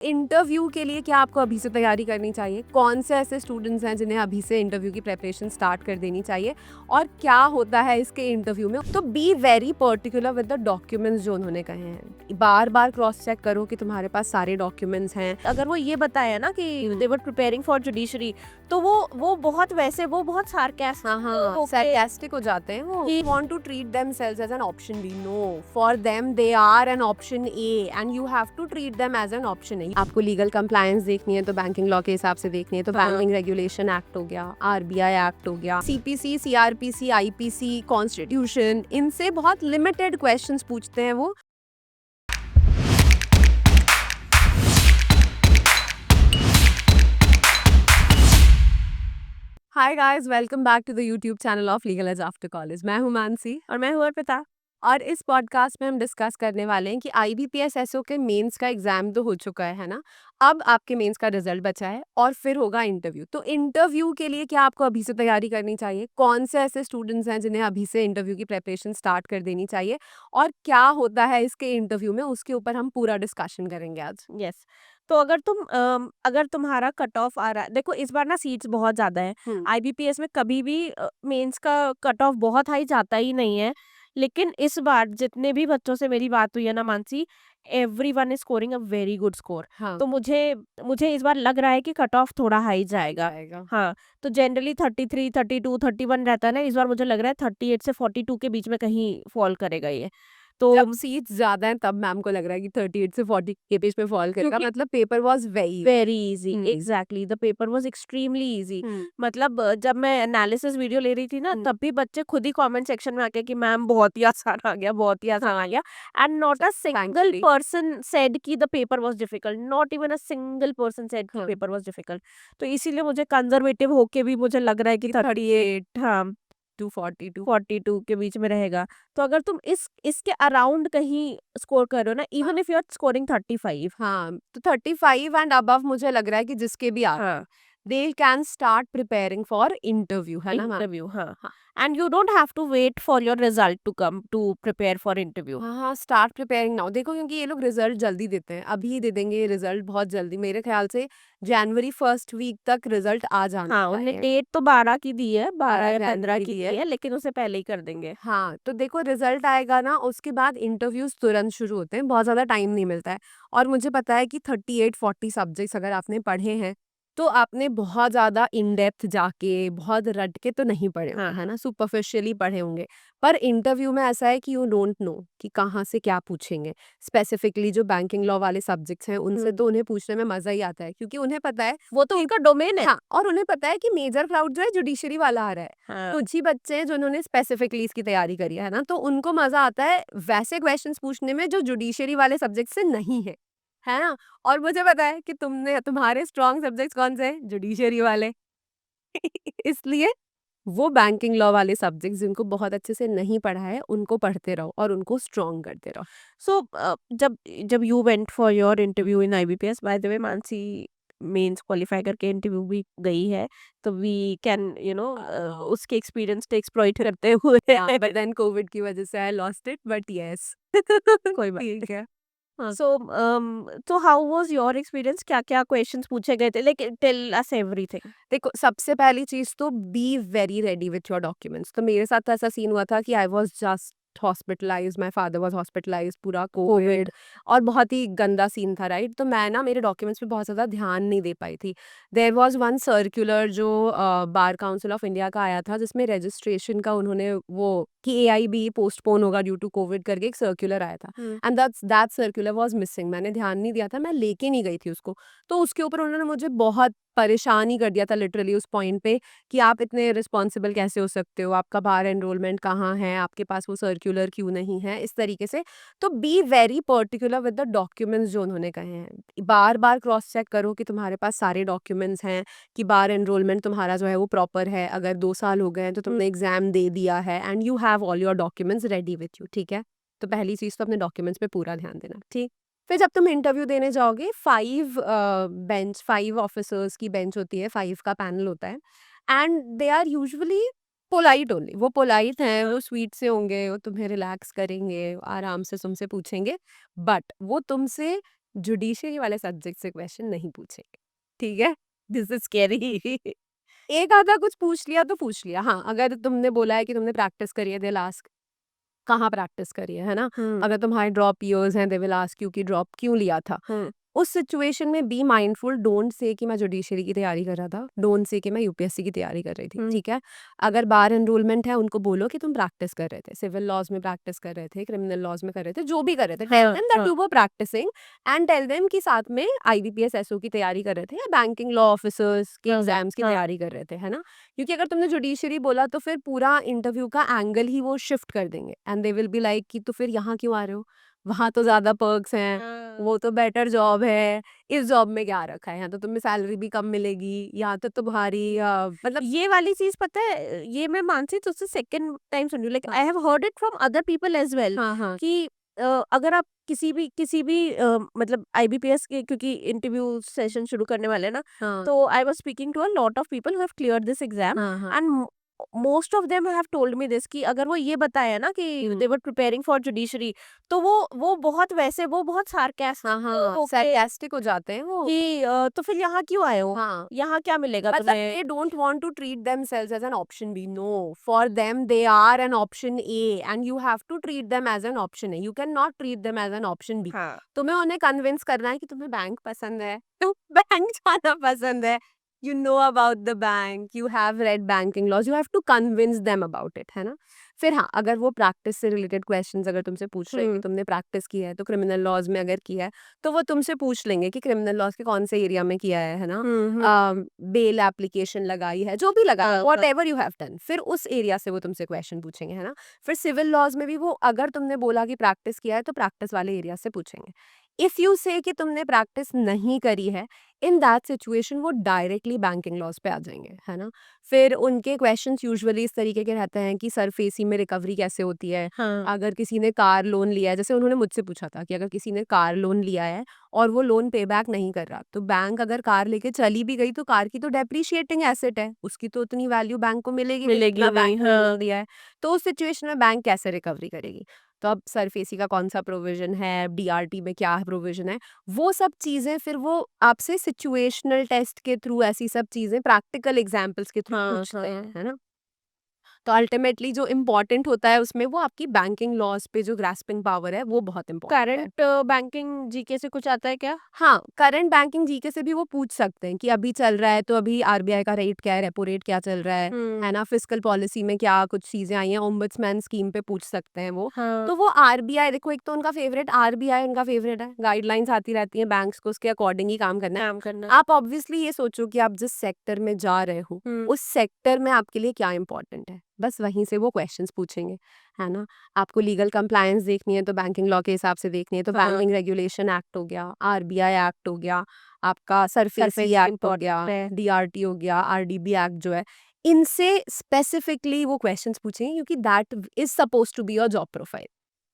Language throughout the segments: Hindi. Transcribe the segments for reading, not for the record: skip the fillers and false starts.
इंटरव्यू के लिए क्या आपको अभी से तैयारी करनी चाहिए? कौन से ऐसे स्टूडेंट्स हैं जिन्हें अभी से इंटरव्यू की प्रिपरेशन स्टार्ट कर देनी चाहिए? और क्या होता है इसके इंटरव्यू में? तो be very particular with the documents जो उन्होंने कहे हैं। बार-बार क्रॉस चेक करो कि तुम्हारे पास सारे डॉक्यूमेंट्स हैं। अगर वो ये बताया ना कि they were preparing for judiciary, तो वो बहुत वैसे वो बहुत सार्कास्टिक हाँ, sarcastic हो जाते हैं वो। कि- Want to treat themselves as an option B? No, for them they are an option A and you have to treat them as an option A. आपको लीगल कंप्लायंस देखनी है तो बैंकिंग लॉ के हिसाब से देखनी है तो बैंकिंग रेगुलेशन एक्ट हो गया, आरबीआई एक्ट हो गया, सीपीसी, सीआरपीसी, आईपीसी, कॉन्स्टिट्यूशन, इनसे बहुत लिमिटेड क्वेश्चंस पूछते हैं वो। Hi guys, welcome back to the YouTube channel of Legal Edge after college. मैं हूं मानसी और मैं हूँ अर्पिता। और इस पॉडकास्ट में हम डिस्कस करने वाले हैं कि आईबीपीएस एसओ के मेंस का एग्जाम तो हो चुका है ना। अब आपके मेंस का रिजल्ट बचा है और फिर होगा इंटरव्यू। तो इंटरव्यू के लिए क्या आपको अभी से तैयारी करनी चाहिए? कौन से ऐसे स्टूडेंट्स हैं जिन्हें अभी से इंटरव्यू की प्रिपरेशन स्टार्ट कर देनी चाहिए? और क्या होता है इसके इंटरव्यू में, उसके ऊपर हम पूरा डिस्कशन करेंगे आज। यस। तो अगर तुम्हारा कट ऑफ आ रहा है, देखो इस बार ना सीट्स बहुत ज्यादा है। आईबीपीएस में कभी भी मेंस का कट ऑफ बहुत हाई जाता ही नहीं है, लेकिन इस बार जितने भी बच्चों से मेरी बात हुई है ना Mansi, everyone is scoring a very good score. हाँ, तो मुझे मुझे इस बार लग रहा है कि कट ऑफ थोड़ा हाई जाएगा। आएगा। हाँ, तो जनरली 33, 32, 31 रहता है ना, इस बार मुझे लग रहा है 38 से 42 के बीच में कहीं फॉल करेगा ये। तो जब सीट्स ज्यादा हैं तब मैम को लग रहा है कि 38 से 40 के बीच में फॉल करेगा, क्योंकि मतलब paper was very very easy, hmm, exactly, the paper was extremely easy. Hmm, मतलब जब मैं एनालिसिस वीडियो ले रही थी ना, हम्म। तब भी बच्चे खुद ही कमेंट सेक्शन में आके कि मैम बहुत ही आसान आ गया, बहुत ही आसान आ गया। And not a single Thankfully. Person said कि the paper was difficult, not even a single person said हाँ। Paper was difficult. तो इसीलिए मुझे कंजर्वेटिव होके भी मुझे लग रहा है कि 38, हाँ, 242। 42 के बीच में रहेगा। तो अगर तुम इसके अराउंड कहीं स्कोर कर रहे हो ना, even if you are scoring 35, हाँ, तो 35 एंड अबव मुझे लग रहा है कि जिसके भी आ रहे हाँ, हैं, they can start preparing for interview, है ना मैम? इंटरव्यू, हाँ। हाँ। And you don't have to wait for your result to come to prepare for interview. हाँ, हाँ, स्टार्ट प्रिपेयरिंग नाउ। देखो क्योंकि ये लोग रिजल्ट जल्दी देते हैं, अभी दे देंगे रिजल्ट बहुत जल्दी। मेरे ख्याल से जनवरी फर्स्ट वीक तक रिजल्ट आ जाना हाँ, उन्हें चाहिए। डेट तो 12 की दी है, 12 या 15 जनवरी की की दी है। है, लेकिन उससे पहले ही कर देंगे। हाँ, तो देखो रिजल्ट आएगा ना, उसके बाद इंटरव्यूज तुरंत शुरू होते हैं, बहुत ज़्यादा टाइम नहीं मिलता है। और मुझे पता है कि 38-40 सब्जेक्ट्स अगर आपने पढ़े हैं, तो आपने बहुत ज़्यादा इन डेप्थ जाके, बहुत रट के तो नहीं पढ़े हाँ, होंगे, है ना? सुपरफिशियली पढ़े होंगे। पर इंटरव्यू में ऐसा है कि यू डोंट नो कि कहाँ से क्या पूछेंगे। स्पेसिफिकली जो बैंकिंग लॉ वाले सब्जेक्ट्स हैं, उनसे तो उन्हें पूछने में मज़ा ही आता है, क्योंकि उन्हें पता है वो तो कि उनका डोमेन है। हाँ, और उन्हें पता है कि मेजर क्राउड जो है जुडिशरी वाला आ रहा है। हाँ, कुछ ही बच्चे हैं जिन्होंने स्पेसिफिकली इसकी तैयारी करी है ना, तो उनको मजा आता है वैसे क्वेश्चंस पूछने में जो जुडिशरी वाले सब्जेक्ट से नहीं है ना? और मुझे पता है कि तुम्हारे स्ट्रॉन्ग सब्जेक्ट्स कौन से हैं? जुडिशरी वाले। इसलिए वो बैंकिंग लॉ वाले सब्जेक्ट्स जिनको बहुत अच्छे से नहीं पढ़ा है, उनको पढ़ते रहो और उनको स्ट्रॉन्ग करते रहो। सो जब जब you went for your interview in IBPS, by the way Mansi mains qualify करके इंटरव्यू भी गई है, तो वी कैन उसके एक्सपीरियंस टेक एक्सप्लॉइट करते हुए बट देन कोविड की वजह से I lost it, but yes. कोई बात ठीक है। हाँ। So how was your experience, क्या क्या क्वेश्चंस पूछे गए थे, लाइक टेल अस एवरीथिंग। देखो सबसे पहली चीज तो be very ready with your documents. तो मेरे साथ तो ऐसा सीन हुआ था कि I was just hospitalize, my father was hospitalize, पूरा कोविड और बहुत ही गंदा सीन था, राइट? तो मैं ना मेरे डॉक्यूमेंट्स पे बहुत ज़्यादा ध्यान नहीं दे पाई थी। देयर वाज वन सर्कुलर जो बार काउंसिल ऑफ इंडिया का आया था, जिसमें रजिस्ट्रेशन का उन्होंने वो कि एआईबी पोस्टपोन होगा ड्यू टू कोविड करके एक सर्कुलर आया था। And that circular was missing. मैंने ध्यान नहीं दिया था, मैं लेके नहीं गई थी उसको। तो उसके ऊपर उन्होंने मुझे बहुत परेशान ही कर दिया था लिटरली उस पॉइंट पे कि आप इतने रिस्पॉन्सिबल कैसे हो सकते हो, आपका बार एनरोलमेंट कहाँ है, आपके पास वो सर्कुलर क्यों नहीं है, इस तरीके से। तो be very particular with the documents जो उन्होंने कहे हैं। बार बार क्रॉस चेक करो कि तुम्हारे पास सारे डॉक्यूमेंट्स हैं, कि बार एनरोलमेंट तुम्हारा जो है वो प्रॉपर है, अगर 2 साल हो गए हैं तो तुमने एग्जाम दे दिया है and you have all your documents ready with you, ठीक है? तो पहली चीज़ तो अपने डॉक्यूमेंट्स पे पूरा ध्यान देना, ठीक? फिर जब तुम इंटरव्यू देने जाओगे, 5 ऑफिसर्स की बेंच होती है, 5 का पैनल होता है and they are usually polite only. वो पोलाइट हैं, वो स्वीट से होंगे, वो तुम्हें रिलैक्स करेंगे, आराम से तुमसे पूछेंगे, बट वो तुमसे जुडिशरी वाले सब्जेक्ट से क्वेश्चन नहीं पूछेंगे, ठीक है? This is scary. एक आधा कुछ पूछ लिया तो पूछ लिया। हाँ, अगर तुमने बोला है कि तुमने प्रैक्टिस करी है, दे आस्क कहाँ प्रैक्टिस करी है ना? अगर तुम्हारे ड्रॉप ईयर्स हैं, दे विल आस्क यू कि ड्रॉप क्यों लिया था? उस सिचुएशन में बी माइंडफुल, डोंट से कि मैं जुडिशरी की तैयारी कर रहा था, डोंट से कि मैं यूपीएससी की तैयारी कर रही थी, ठीक है? अगर बार एनरोलमेंट है, उनको बोलो कि तुम प्रैक्टिस कर रहे थे, सिविल लॉज में प्रैक्टिस कर रहे थे, क्रिमिनल लॉज में कर रहे थे, जो भी कर रहे थे, tell them that you were practising and tell them कि साथ में आईबीपीएस एसओ की तैयारी कर रहे थे या बैंकिंग लॉ ऑफिसर्स के एग्जाम्स की तैयारी कर रहे थे, है ना? क्योंकि अगर तुमने जुडिशरी बोला तो फिर पूरा इंटरव्यू का एंगल ही वो शिफ्ट कर देंगे and they will be like कि तो फिर यहाँ क्यों आ रहे हो, वहां तो ज्यादा पर्क्स हैं, वो तो बेटर जॉब है, इस जॉब में क्या रखा है, यहाँ तो तुम्हें सैलरी भी कम मिलेगी, यहाँ तो तुम्हारी मतलब ये वाली चीज पता है, ये मैं मानसी तुझसे सेकंड टाइम सुन रही हूँ, like I have heard it from other people as well हाँ हाँ कि अगर आप किसी भी मतलब आईबीपीएस के, क्योंकि इंटरव्यू सेशन शुरू करने वाले हैं ना, हाँ तो I was speaking to a lot of people who have cleared this exam हाँ हाँ and most of them have told me this कि अगर वो ये बताया ना कि they were preparing for judiciary, तो वो बहुत वैसे, वो बहुत सार्कास्टिक हाँ हाँ होके sarcastic हो जाते हैं वो। कि तो फिर यहाँ क्यों आए हो, हाँ, यहाँ क्या मिलेगा मतलब तुम्हें? they don't want to treat themselves as an option B. No, for them they are an option A and you have to treat them as an option A. You cannot treat them as an option B. हाँ तुम्हें उन्हें कन्विंस करना है कि तुम्हें बैंक पसंद है, तो बैंक जाना पसंद है, you know about the bank, you have read banking laws, you have to convince them about it, है ना? फिर हाँ, अगर वो प्रैक्टिस से रिलेटेड क्वेश्चंस अगर तुमसे पूछ रहे हैं कि तुमने प्रैक्टिस की है, तो क्रिमिनल लॉज में अगर किया है तो वो तुमसे पूछ लेंगे कि क्रिमिनल लॉज के कौन से एरिया में किया है ना? बेल एप्लीकेशन लगाई है, जो भी लगा, what ever you have done, फिर उस एरिया से वो तुमसे क्वेश्चन पूछेंगे, है ना? फिर सिविल लॉज में भी वो अगर तुमने बोला कि प्रैक्टिस किया है तो प्रैक्टिस वाले एरिया से पूछेंगे। इफ यू से कि तुमने प्रैक्टिस नहीं करी है, इन दैट सिचुएशन वो डायरेक्टली बैंकिंग लॉज पे आ जाएंगे, है ना? फिर उनके क्वेश्चंस यूजुअली इस तरीके के रहते हैं कि सरफेसी में रिकवरी कैसे होती है, हाँ अगर किसी ने कार लोन लिया है, जैसे उन्होंने मुझसे पूछा था कि अगर किसी ने कार लोन लिया है और वो लोन पे बैक नहीं कर रहा, तो बैंक अगर कार लेके चली भी गई तो कार की तो डेप्रिशिएटिंग एसेट है, उसकी तो उतनी वैल्यू बैंक को मिलेगी नहीं मिलेगी जितना नहीं, बैंक ने हाँ लोन दिया है। तो उस सिचुएशन में बैंक कैसे रिकवरी करेगी? तो अब सरफेसी का कौन सा प्रोविजन है, डीआरटी में क्या प्रोविजन है, वो सब चीजें फिर वो आपसे सिचुएशनल टेस्ट के थ्रू ऐसी सब चीजें प्रैक्टिकल एग्जांपल्स के थ्रू हाँ पूछते हैं, हाँ। है ना? तो अल्टीमेटली जो इम्पोर्टेंट होता है उसमें वो आपकी बैंकिंग लॉज पे जो ग्रास्पिंग पावर है वो बहुत इम्पोर्टेंट है। करंट बैंकिंग जीके से कुछ आता है क्या? हाँ, करंट बैंकिंग जीके से भी वो पूछ सकते हैं कि अभी चल रहा है तो अभी आरबीआई का रेट क्या है, रेपो रेट क्या चल रहा है ना? फिस्कल पॉलिसी में क्या कुछ चीजें आई हैं, ओम्बड्समैन स्कीम पे पूछ सकते हैं वो। हाँ तो वो आरबीआई, देखो एक तो उनका फेवरेट आरबीआई, उनका फेवरेट है, गाइडलाइंस आती रहती हैं बैंक्स को, उसके अकॉर्डिंग ही काम करना है। काम करना। आप ऑब्वियसली ये सोचो कि आप जिस सेक्टर में जा रहे हो उस सेक्टर में आपके लिए क्या इंपॉर्टेंट है, बस वहीं से वो क्वेश्चंस पूछेंगे, है ना? आपको लीगल कंप्लायंस देखनी है तो बैंकिंग लॉ के हिसाब से देखनी है तो हाँ। बैंकिंग रेगुलेशन एक्ट हो गया, आरबीआई एक्ट हो गया, आपका सरफेसी सरफेस एक्ट हो इम्पोर्टेंट गया, है। डीआरटी हो गया, आरडीबी एक्ट जो है, इनसे स्पेसिफिकली वो क्वेश्चंस पूछेंगे क्योंकि that is suppose to be your job profile,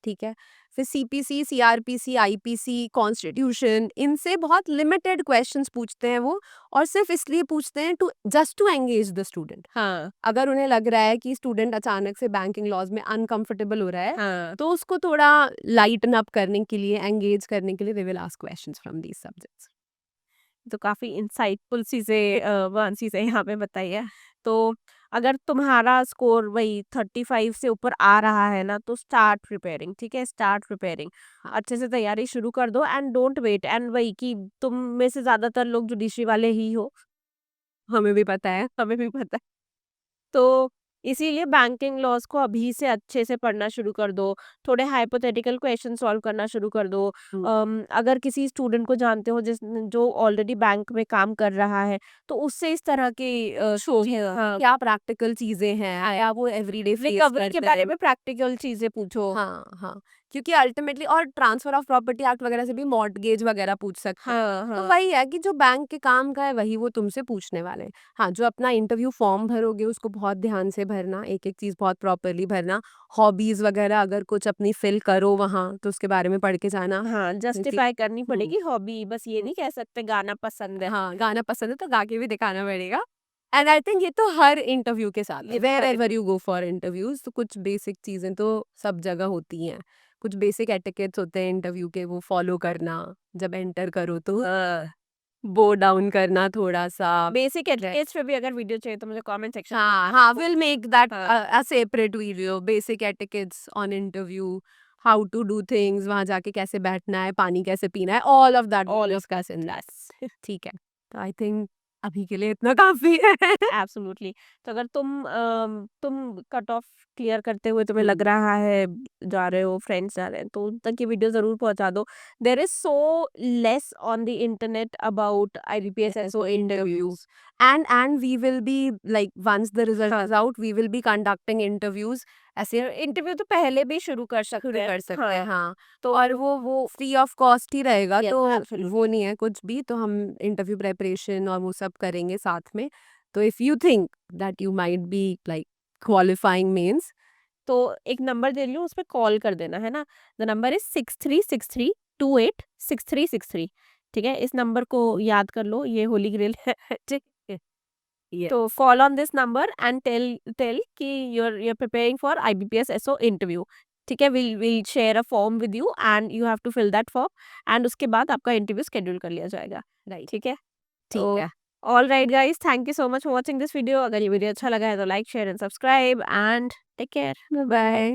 ठीक है? फिर सीपीसी, सीआरपीसी, आईपीसी, कॉन्स्टिट्यूशन, इनसे बहुत लिमिटेड क्वेश्चंस पूछते हैं वो, और सिर्फ इसलिए पूछते हैं to just to engage the student. हाँ अगर उन्हें लग रहा है कि स्टूडेंट अचानक से बैंकिंग लॉज में अनकंफर्टेबल हो रहा है, हाँ तो उसको थोड़ा लाइटन अप करने के लिए, एंगेज करने के लिए they will ask questions from these subjects. तो काफी इंसाइटफुल चीजें चीजें यहाँ पे बताई है। तो अगर तुम्हारा स्कोर वही 35 से ऊपर आ रहा है ना, तो स्टार्ट प्रिपेयरिंग, ठीक है? स्टार्ट प्रिपेयरिंग, हाँ, अच्छे से तैयारी शुरू कर दो एंड डोंट वेट। एंड वही कि तुम में से ज्यादातर लोग जुडिशरी वाले ही हो, हमें भी पता है। हमें भी पता है। तो इसीलिए बैंकिंग लॉज को अभी से अच्छे से पढ़ना शुरू कर दो, थोड़े हाइपोथेटिकल क्वेश्चन सॉल्व करना शुरू कर दो। हम्म, अगर किसी स्टूडेंट को जानते हो जो ऑलरेडी बैंक में काम कर रहा है, तो उससे इस तरह के हाँ, क्या प्रैक्टिकल चीजें हैं या वो एवरीडे फेस रिकवरी के करते बारे हैं। में प्रैक्टिकल चीजें पूछो। हाँ हाँ, क्योंकि अल्टीमेटली और ट्रांसफर ऑफ प्रॉपर्टी एक्ट वगैरह से भी मॉर्टगेज वगैरह पूछ सकते हैं। हाँ तो हाँ वही है कि जो बैंक के काम का है वही वो तुमसे पूछने वाले हैं। हाँ, जो अपना इंटरव्यू फॉर्म भरोगे उसको बहुत ध्यान से भरना, एक एक चीज बहुत प्रॉपरली भरना, हॉबीज वगैरह अगर कुछ अपनी फिल करो वहाँ तो उसके बारे में पढ़ के जाना। हाँ, जस्टिफाई करनी हम्म, पड़ेगी हॉबी, बस ये नहीं कह सकते गाना पसंद है। हाँ, गाना पसंद है तो गा के भी दिखाना पड़ेगा। एंड आई थिंक ये तो हर इंटरव्यू के साथ ये wherever you go for interviews, तो कुछ बेसिक चीजें तो सब जगह होती हैं, कुछ बेसिक एटिकेट्स होते हैं इंटरव्यू के, वो फॉलो करना, जब एंटर करो तो बो डाउन करना थोड़ा सा। बेसिक एटिकेट्स पे भी अगर वीडियो चाहिए तो मुझे कमेंट सेक्शन हाँ, विल मेक दैट हाँ। a separate video, basic etiquettes on interview, how to do things, वहां जाके कैसे बैठना है, पानी कैसे पीना है, all of that All we'll of discuss in that. ठीक है, तो आई थिंक अभी के लिए इतना काफी है। एब्सोल्युटली। तो अगर तुम कट ऑफ क्लियर करते हुए तुम्हें लग रहा है जा रहे हो, फ्रेंड्स जा रहे हैं, तो उन तक ये वीडियो जरूर पहुंचा दो। There is so less on the internet about IBPS SO interviews. And we will be like, once the result is out, we will be conducting interviews ऐसे इंटरव्यू तो पहले भी शुरू कर सकते शुरू हैं। कर सकते हैं। हाँ, तो और वो फ्री ऑफ कॉस्ट ही रहेगा, Yes, तो absolutely. वो नहीं है कुछ भी, तो हम इंटरव्यू प्रेपरेशन और वो सब करेंगे साथ में। तो if you think that you might be like qualifying mains, तो एक नंबर दे रही हूँ, उस पर कॉल कर देना है ना। The number is 6363286363। ठीक है, इस नंबर को याद कर लो, ये होली ग्रेल है। ठीक है, Yes. तो call on this number and tell कि you're preparing for IBPS SO interview. ठीक है, we'll share a form with you and you have to fill that form, and उसके बाद आपका इंटरव्यू शेड्यूल कर लिया जाएगा। राइट, ठीक है, ठीक है। All right guys, thank you so much for watching this video. अगर ये वीडियो अच्छा लगा है तो like share and subscribe and take care. Bye.